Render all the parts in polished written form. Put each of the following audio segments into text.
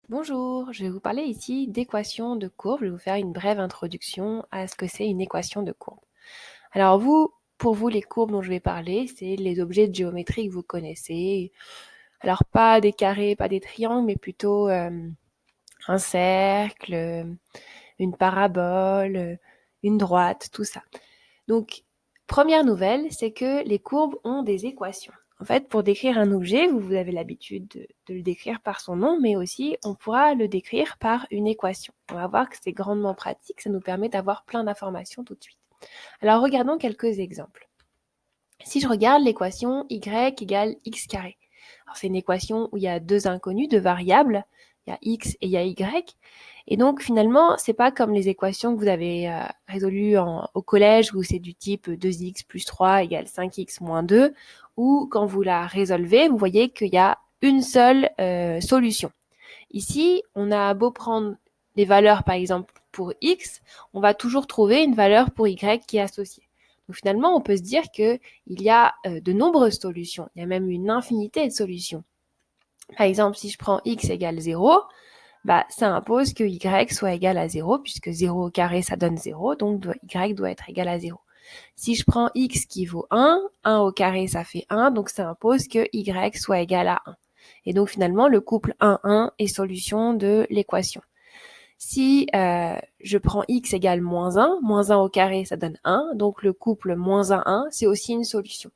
Bonjour, je vais vous parler ici d'équations de courbes. Je vais vous faire une brève introduction à ce que c'est une équation de courbe. Alors pour vous, les courbes dont je vais parler, c'est les objets de géométrie que vous connaissez. Alors pas des carrés, pas des triangles, mais plutôt un cercle, une parabole, une droite, tout ça. Donc, première nouvelle, c'est que les courbes ont des équations. En fait, pour décrire un objet, vous avez l'habitude de le décrire par son nom, mais aussi on pourra le décrire par une équation. On va voir que c'est grandement pratique, ça nous permet d'avoir plein d'informations tout de suite. Alors regardons quelques exemples. Si je regarde l'équation y égale x carré, alors c'est une équation où il y a deux inconnus, deux variables, il y a x et il y a y, et donc finalement c'est pas comme les équations que vous avez résolues au collège où c'est du type 2x plus 3 égale 5x moins 2, ou quand vous la résolvez, vous voyez qu'il y a une seule solution. Ici, on a beau prendre les valeurs par exemple pour x, on va toujours trouver une valeur pour y qui est associée. Donc finalement, on peut se dire qu'il y a de nombreuses solutions. Il y a même une infinité de solutions. Par exemple, si je prends x égale 0, ça impose que y soit égal à 0, puisque 0 au carré, ça donne 0, donc y doit être égal à 0. Si je prends x qui vaut 1 au carré, ça fait 1, donc ça impose que y soit égal à 1. Et donc finalement, le couple 1 est solution de l'équation. Si je prends x égale moins 1 au carré, ça donne 1, donc le couple moins 1, c'est aussi une solution.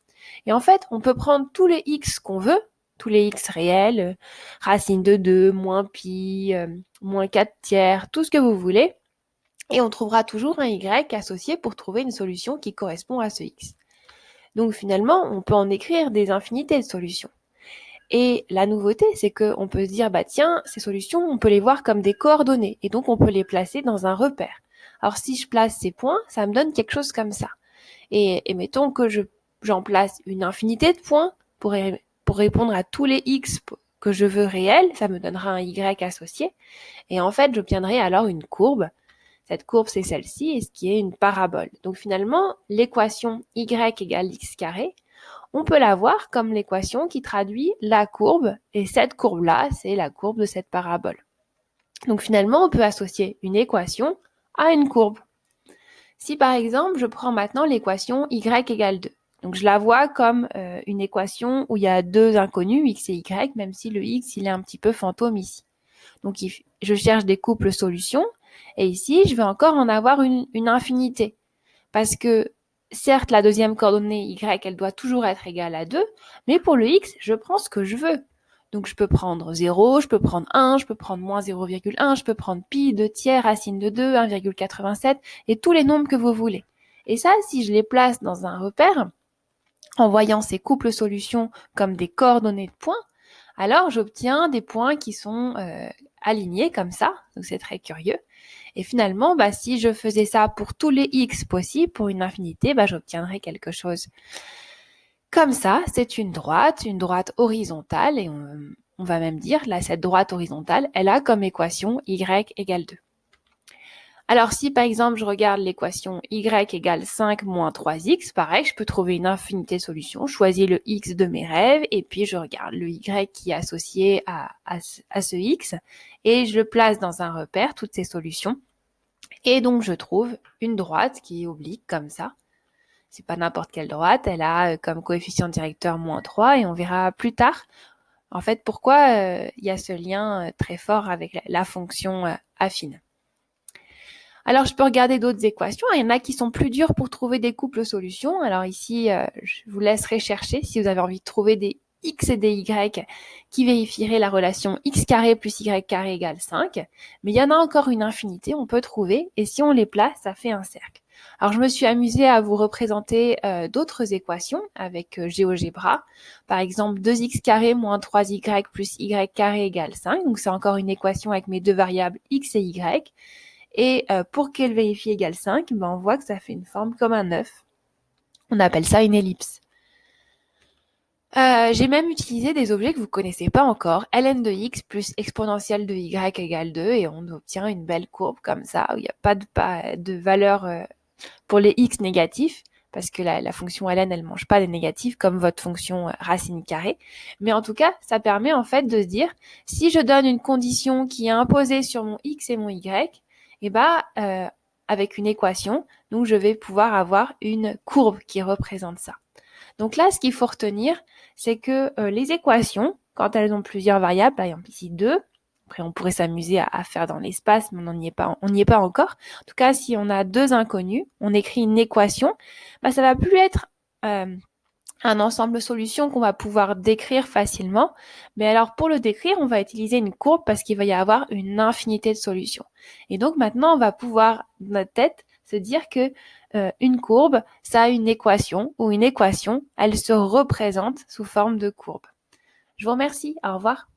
Et en fait, on peut prendre tous les x qu'on veut, tous les x réels, racine de 2, moins pi, moins 4 tiers, tout ce que vous voulez, et on trouvera toujours un y associé pour trouver une solution qui correspond à ce x. Donc finalement, on peut en écrire des infinités de solutions. Et la nouveauté, c'est qu'on peut se dire, tiens, ces solutions, on peut les voir comme des coordonnées, et donc on peut les placer dans un repère. Alors si je place ces points, ça me donne quelque chose comme ça. Et mettons que j'en place une infinité de points pour répondre à tous les x que je veux réels, ça me donnera un y associé. Et en fait, j'obtiendrai alors une courbe. Cette courbe, c'est celle-ci, et ce qui est une parabole. Donc finalement, l'équation y égale x carré, on peut la voir comme l'équation qui traduit la courbe, et cette courbe-là, c'est la courbe de cette parabole. Donc finalement, on peut associer une équation à une courbe. Si par exemple, je prends maintenant l'équation y égale 2, donc je la vois comme une équation où il y a deux inconnus, x et y, même si le x, il est un petit peu fantôme ici. Donc je cherche des couples solutions, et ici, je vais encore en avoir une infinité, parce que certes, la deuxième coordonnée y, elle doit toujours être égale à 2, mais pour le x, je prends ce que je veux. Donc je peux prendre 0, je peux prendre 1, je peux prendre moins 0,1, je peux prendre pi, 2 tiers, racine de 2, 1,87, et tous les nombres que vous voulez. Et ça, si je les place dans un repère, en voyant ces couples solutions comme des coordonnées de points, alors j'obtiens des points qui sont alignés comme ça, donc c'est très curieux. Et finalement, si je faisais ça pour tous les x possibles, pour une infinité, j'obtiendrais quelque chose comme ça. C'est une droite horizontale, et on va même dire, là, cette droite horizontale, elle a comme équation y égale 2. Alors si par exemple je regarde l'équation y égale 5 moins 3x, pareil, je peux trouver une infinité de solutions, je choisis le x de mes rêves, et puis je regarde le y qui est associé à ce x, et je le place dans un repère, toutes ces solutions. Et donc je trouve une droite qui est oblique comme ça. C'est pas n'importe quelle droite, elle a comme coefficient directeur moins 3, et on verra plus tard en fait pourquoi il y a ce lien très fort avec la fonction affine. Alors je peux regarder d'autres équations, il y en a qui sont plus dures pour trouver des couples solutions. Alors ici, je vous laisserai chercher si vous avez envie de trouver des x et des y qui vérifieraient la relation x carré plus y carré égale 5. Mais il y en a encore une infinité, on peut trouver, et si on les place, ça fait un cercle. Alors je me suis amusée à vous représenter d'autres équations avec GeoGebra. Par exemple, 2x carré moins 3y plus y carré égale 5. Donc c'est encore une équation avec mes deux variables x et y. Et pour qu'elle vérifie égale 5, on voit que ça fait une forme comme un œuf. On appelle ça une ellipse. J'ai même utilisé des objets que vous ne connaissez pas encore, ln de x plus exponentielle de y égale 2, et on obtient une belle courbe comme ça, où il n'y a pas de valeur pour les x négatifs. parce que la fonction ln, elle mange pas des négatifs comme votre fonction racine carrée. Mais en tout cas, ça permet en fait de se dire, si je donne une condition qui est imposée sur mon x et mon y, et avec une équation, donc je vais pouvoir avoir une courbe qui représente ça. Donc là, ce qu'il faut retenir, c'est que les équations, quand elles ont plusieurs variables, par exemple ici 2, après on pourrait s'amuser à faire dans l'espace, mais on n'y est pas encore. En tout cas, si on a deux inconnus, on écrit une équation, ça va plus être un ensemble de solutions qu'on va pouvoir décrire facilement. Mais alors pour le décrire, on va utiliser une courbe parce qu'il va y avoir une infinité de solutions. Et donc maintenant, on va pouvoir, dans notre tête, se dire que une courbe, ça a une équation, ou une équation, elle se représente sous forme de courbe. Je vous remercie, au revoir.